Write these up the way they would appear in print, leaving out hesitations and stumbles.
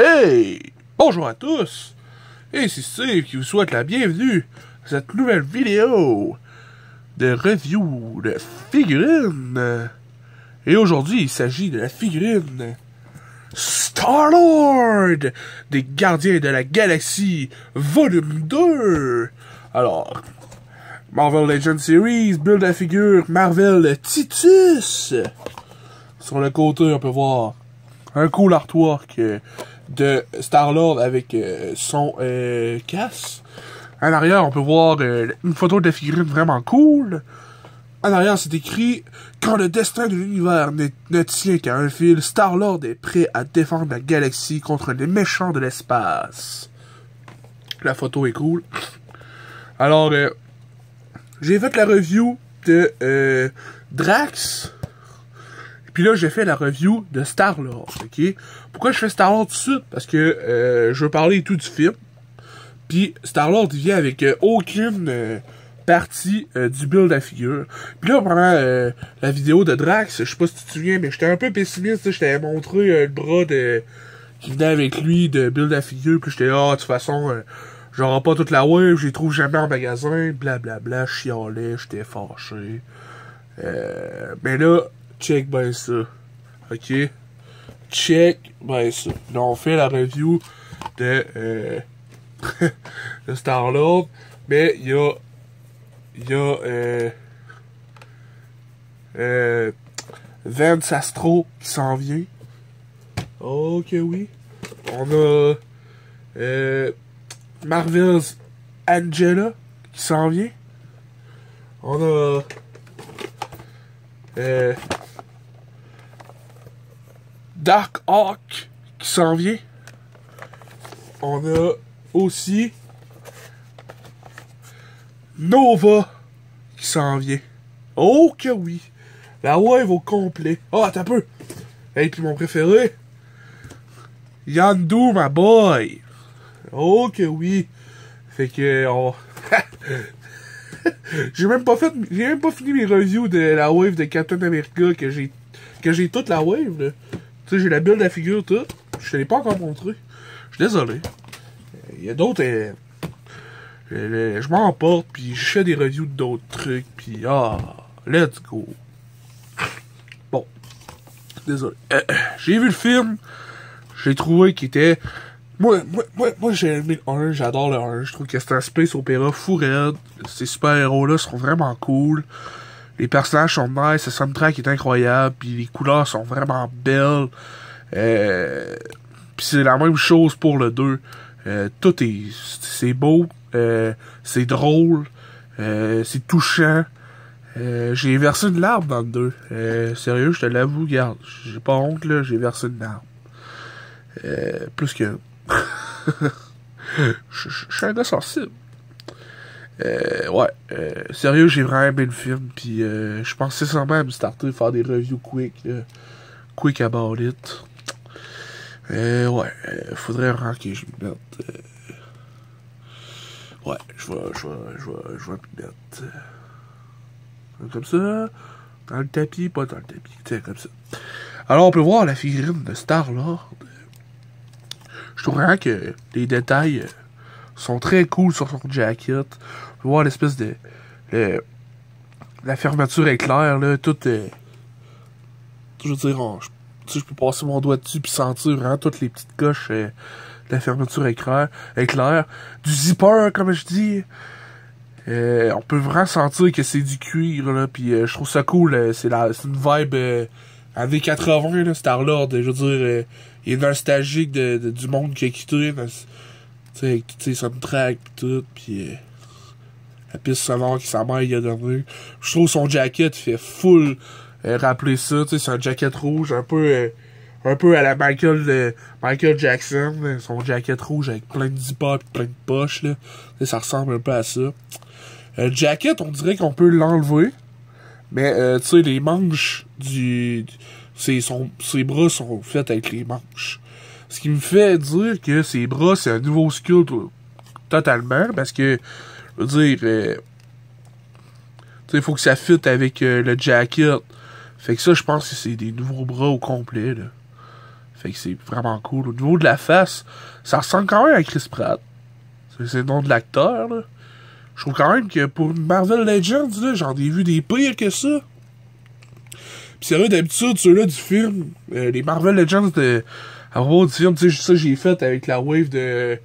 Hey! Bonjour à tous! Et c'est Steve qui vous souhaite la bienvenue à cette nouvelle vidéo de review de figurines. Et aujourd'hui, il s'agit de la figurine Star-Lord des Gardiens de la Galaxie Volume 2. Alors, Marvel Legends Series, build la figure Marvel Titus. Sur le côté, on peut voir un cool artwork de Star-Lord avec son casse. En arrière, on peut voir une photo de la figurine vraiment cool. En arrière, c'est écrit « Quand le destin de l'univers ne tient qu'à un fil, Star-Lord est prêt à défendre la galaxie contre les méchants de l'espace. » La photo est cool. Alors, j'ai fait la review de Drax. Puis là, j'ai fait la review de Star-Lord, ok? Pourquoi je fais Star-Lord tout de suite? Parce que je veux parler tout du film. Puis Star-Lord, il vient avec aucune partie du build de la figure. Puis là, pendant la vidéo de Drax, je sais pas si tu te souviens, mais j'étais un peu pessimiste. Je t'avais montré le bras qui venait avec lui de build de la figure. Puis j'étais de toute façon, j'aurai pas toute la wave, je les trouve jamais en magasin. Blablabla, je chialais, j'étais fâché. Mais là, check ben ça. Ok? Check ben ça. Là, on fait la review de, de Star-Lord. Mais il y a Vance Astro qui s'en vient. Ok, oui. On a Marvel's Angela qui s'en vient. On a Dark Hawk qui s'en vient. On a aussi Nova qui s'en vient. Oh que oui! La wave au complet. Oh, attends un peu! Et puis mon préféré, Yondu, my boy! Oh que oui! Fait que j'ai même pas fini mes reviews de la wave de Captain America que j'ai toute la wave là. Tu sais, j'ai la build de la figure toute. Je te l'ai pas encore montré. Je suis désolé. Il y a d'autres je m'emporte puis je fais des reviews d'autres trucs puis let's go. Bon. Désolé. J'ai vu le film. J'ai trouvé qu'il était moi j'ai aimé le 1, j'adore le 1. Je trouve que c'est un space opéra fou raide. Ces super-héros-là sont vraiment cool. Les personnages sont nice, le soundtrack est incroyable, puis les couleurs sont vraiment belles. Puis c'est la même chose pour le 2. Tout c'est beau, c'est drôle, c'est touchant. J'ai versé une larme dans le 2. Sérieux, je te l'avoue, regarde, j'ai pas honte là, j'ai versé une larme. Plus que je suis un gars sensible. Sérieux, j'ai vraiment aimé le film, puis je pense sincèrement à me starter, faire des reviews quick about it. Faudrait vraiment que je me mette. Je vais me mettre comme ça, dans le tapis, pas dans le tapis, tiens, comme ça. Alors, on peut voir la figurine de Star-Lord. Je trouve vraiment que les détails sont très cool sur son jacket. On peut voir l'espèce de la fermeture éclair, là, tout je veux dire, je peux passer mon doigt dessus puis sentir vraiment toutes les petites coches de la fermeture éclair. Du zipper, comme je dis. On peut vraiment sentir que c'est du cuir, là, puis je trouve ça cool. C'est une vibe années 80, là, Star-Lord. Je veux dire, il est nostalgique du monde qui a quitté, tu sais, avec tous ses soundtracks pis tout, pis la piste sonore qui s'en il a donné. Je trouve son jacket fait full rappeler ça, tu sais, c'est un jacket rouge, un peu à la Michael Jackson, son jacket rouge avec plein de zippers pis plein de poches, là. Tu sais, ça ressemble un peu à ça. Le jacket, on dirait qu'on peut l'enlever, mais tu sais, les manches ses bras sont faits avec les manches. Ce qui me fait dire que ses bras, c'est un nouveau sculpt totalement, parce que, je veux dire, tu sais, il faut que ça fitte avec le jacket. Fait que ça, je pense que c'est des nouveaux bras au complet, là. Fait que c'est vraiment cool. Au niveau de la face, ça ressemble quand même à Chris Pratt. C'est le nom de l'acteur, là. Je trouve quand même que pour Marvel Legends, là, j'en ai vu des pires que ça. Pis c'est vrai, d'habitude, ceux-là du film, les Marvel Legends à propos du film, tu sais, ça j'ai fait avec la wave de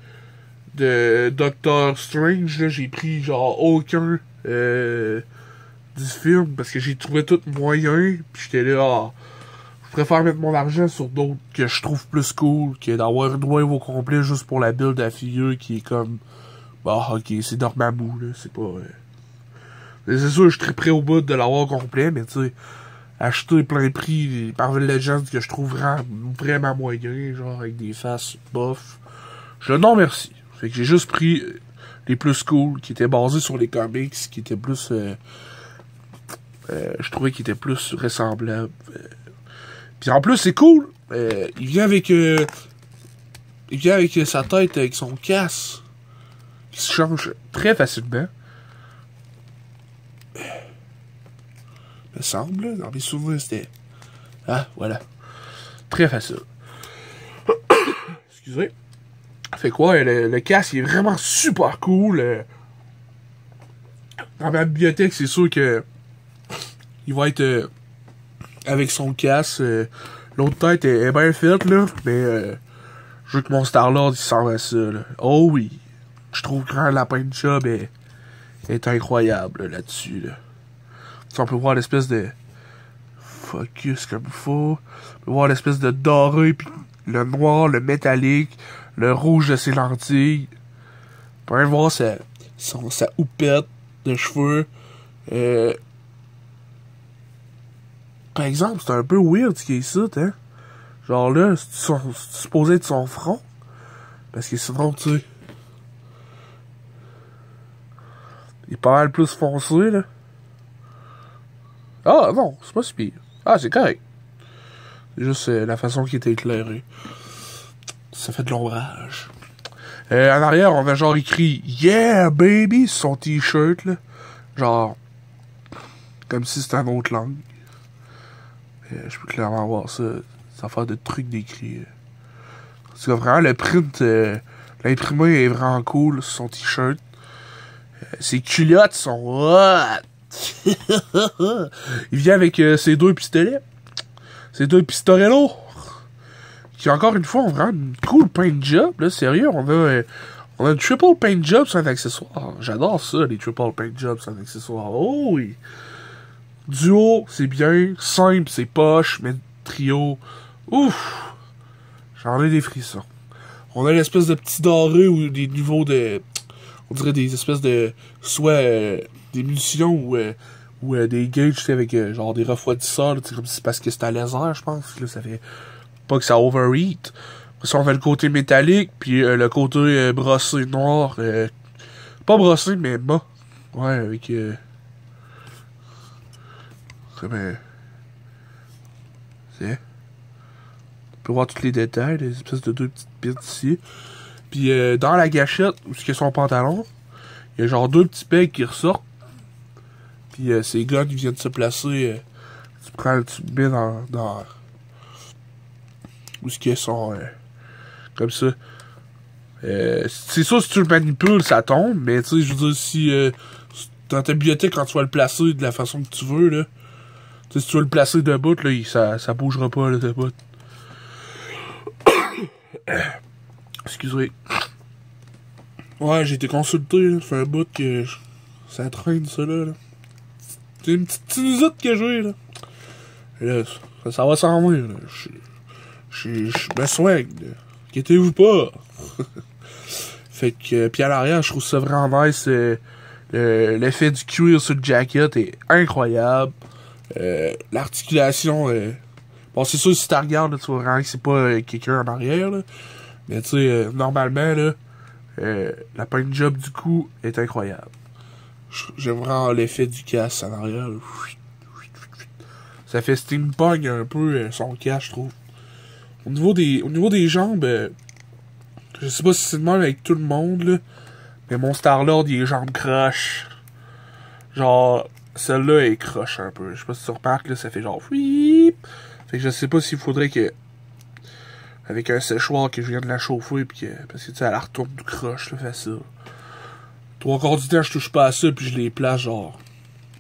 Doctor Strange, là, j'ai pris genre aucun du film parce que j'ai trouvé tout moyen, pis j'étais là, je préfère mettre mon argent sur d'autres que je trouve plus cool que d'avoir une wave au complet juste pour la build à figure qui est comme, bah ok, c'est Dormammu, là, c'est pas... C'est sûr, je serais prêt au bout de l'avoir au complet, mais tu sais, acheter plein prix les Marvel Legends que je trouve vraiment moyen, genre avec des faces bof, non merci. Fait que j'ai juste pris les plus cool, qui étaient basés sur les comics, qui étaient plus... je trouvais qu'ils étaient plus ressemblables. Puis en plus, c'est cool. Il vient avec sa tête, avec son casque, qui se change très facilement. Me semble, dans mes souvenirs, c'était... Ah, voilà. Très facile. Excusez. Fait quoi, le casque, il est vraiment super cool. Dans ma bibliothèque, c'est sûr que il va être avec son casque. L'autre tête est bien faite, là. Mais je veux que mon Star-Lord, il ressemble à ça, là. Oh oui. Je trouve que la paint job est incroyable, là-dessus, là. Tu sais, on peut voir l'espèce de focus comme il faut. On peut voir l'espèce de doré, puis le noir, le métallique, le rouge de ses lentilles. On peut voir sa houppette de cheveux. Par exemple, c'est un peu weird ce qui est ça, hein. Genre là, c'est supposé être son front. Parce que sinon, tu sais, il est pas mal plus foncé, là. Ah non, c'est pas si pire. Ah, c'est correct. C'est juste la façon qui était éclairée. Ça fait de l'ombrage. En arrière, on a genre écrit Yeah, baby sur son t-shirt, là. Genre, comme si c'était une autre langue. Je peux clairement voir ça. Ça fait de trucs d'écrit. Parce que vraiment, le print, l'imprimé est vraiment cool sur son t-shirt. Ses culottes sont hot. Il vient avec ses deux pistolets. Ses deux pistolets. Qui, encore une fois, ont vraiment une cool paint job. Là, sérieux, on a un triple paint job sur un accessoire. J'adore ça, les triple paint jobs sur un accessoire. Oh oui. Duo, c'est bien. Simple, c'est poche. Mais trio, ouf. J'en ai des frissons. On a l'espèce de petit doré ou des niveaux de... On dirait des espèces de... Soit des munitions ou des gauges avec genre des refroidisseurs. Comme si c'est parce que c'est à laser, je pense. Là, ça fait pas que ça overheat. Après ça, on fait le côté métallique. Puis le côté brossé noir. Pas brossé, mais bas. Ouais, avec... comme... c'est... On peut voir tous les détails, les espèces de deux petites pins ici. Puis dans la gâchette, où est son pantalon, il y a genre deux petits pegs qui ressortent. Puis ces guns qui viennent se placer, tu prends le petit mets dans où est-ce qu'ils sont comme ça. C'est sûr, si tu le manipules, ça tombe, mais tu sais, je veux dire, si dans ta bibliothèque, quand tu vas le placer de la façon que tu veux, là, tu sais, si tu veux le placer debout, là, ça bougera pas, là, debout. Excusez. Ouais, j'ai été consulté, là. Ça fait un bout que ça traîne, ça, là. C'est une petite sinusite que j'ai, là. Et là, ça va s'en venir, là. Je me soigne, là. Inquiétez-vous pas. Fait que, puis à l'arrière, je trouve ça vraiment nice. L'effet du cuir sur le jacket est incroyable. L'articulation, bon, c'est sûr, si tu regardes, là, tu vois vraiment que c'est pas quelqu'un en arrière, là. Mais tu sais, normalement, là, la paint job du coup est incroyable. J'aime vraiment l'effet du casque en arrière. Là. Ça fait steampunk un peu son casque, je trouve. Au niveau des jambes, je sais pas si c'est le même avec tout le monde, là, mais mon Star-Lord, il a les jambes croches. Genre, celle-là est croche un peu. Je sais pas si tu remarques, là, ça fait genre... Fait que je sais pas s'il faudrait que Avec un séchoir que je viens de la chauffer, puis parce que tu sais, elle la retourne du croche, là, facile. 3/4 du temps, je touche pas à ça, puis je les place genre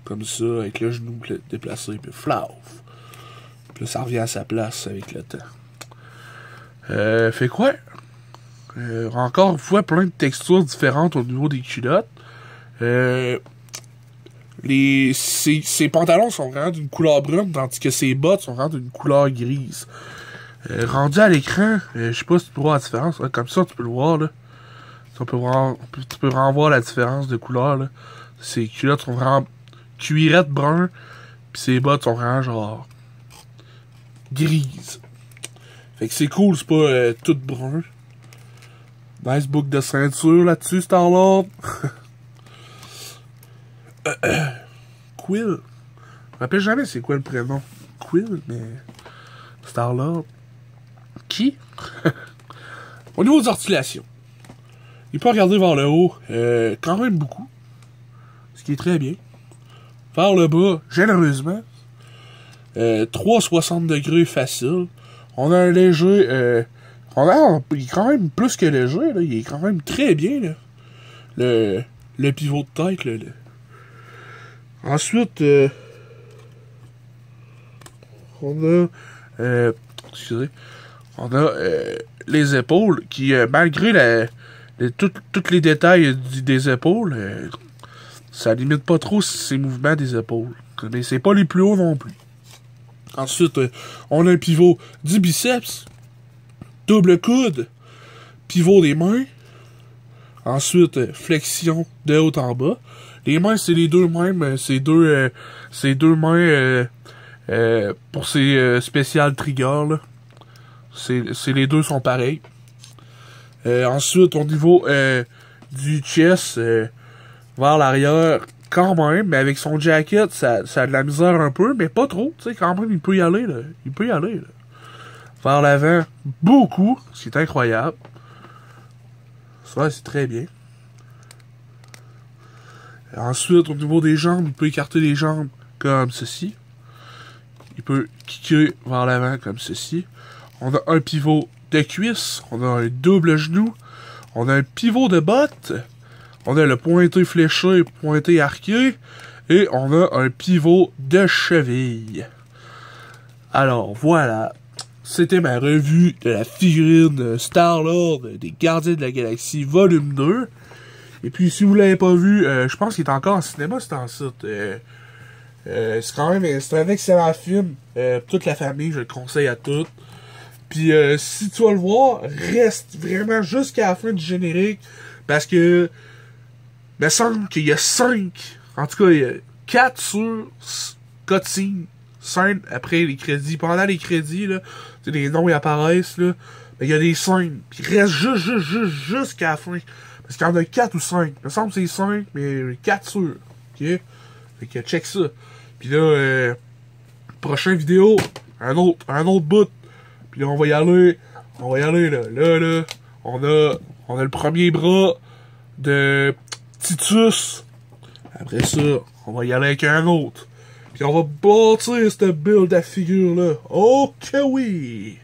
comme ça, avec le genou déplacé, puis flauf. Puis là, ça revient à sa place avec le temps. Fait quoi? Encore une fois, plein de textures différentes au niveau des culottes. Ses pantalons sont vraiment d'une couleur brune, tandis que ses bottes sont vraiment d'une couleur grise. Rendu à l'écran, je sais pas si tu peux voir la différence. Ouais, comme ça, tu peux le voir, là. Tu peux vraiment voir la différence de couleur, là. Ses culottes sont vraiment cuirettes brun, puis ses bottes sont vraiment genre grises. Fait que c'est cool, c'est pas tout brun. Nice boucle de ceinture là-dessus, Star-Lord. Quill. Je me rappelle jamais c'est quoi le prénom. Quill, mais... Star-Lord. Qui? Au niveau des articulations. Il peut regarder vers le haut, quand même beaucoup. Ce qui est très bien. Vers le bas, généreusement. 360 degrés facile. On a un léger... il est quand même plus que léger, là. Il est quand même très bien, là. Le pivot de tête, là. Ensuite, on a... excusez. On a les épaules qui, malgré tous les détails des épaules, ça limite pas trop ces mouvements des épaules. Mais c'est pas les plus hauts non plus. Ensuite, on a un pivot du biceps, double coude, pivot des mains. Ensuite, flexion de haut en bas. Les mains, c'est les deux mêmes. C'est deux mains pour ces spéciales triggers, là. Les deux sont pareils. Ensuite, au niveau du chest, vers l'arrière, quand même, mais avec son jacket, ça a de la misère un peu, mais pas trop. Tu sais, quand même, il peut y aller, là. Il peut y aller, là. Vers l'avant, beaucoup, ce qui est incroyable. Ça, c'est très bien. Ensuite, au niveau des jambes, il peut écarter les jambes comme ceci. Il peut kicker vers l'avant comme ceci. On a un pivot de cuisse. On a un double genou. On a un pivot de botte. On a le pointé fléché, pointé arqué. Et on a un pivot de cheville. Alors, voilà. C'était ma revue de la figurine Star-Lord des Gardiens de la Galaxie volume 2. Et puis, si vous l'avez pas vu, je pense qu'il est encore en cinéma, c'est en site. C'est quand même c'est un excellent film. Toute la famille, je le conseille à toutes. Puis, si tu vas le voir, reste vraiment jusqu'à la fin du générique. Parce que, il me semble qu'il y a 5, en tout cas, il y a 4 sur cutscenes, 5 après les crédits. Pendant les crédits, là, les noms ils apparaissent, là. Mais il y a des scènes. Puis, reste jusqu'à la fin. Parce qu'il y en a 4 ou 5. Il me semble que c'est 5, mais 4 sûrs. Ok? Fait que check ça. Puis là, prochaine vidéo, un autre bout. Puis là, on va y aller. Là. Là, on a le premier bras de Titus. Après ça, on va y aller avec un autre. Puis on va bâtir cette build à figure là. Oh que oui!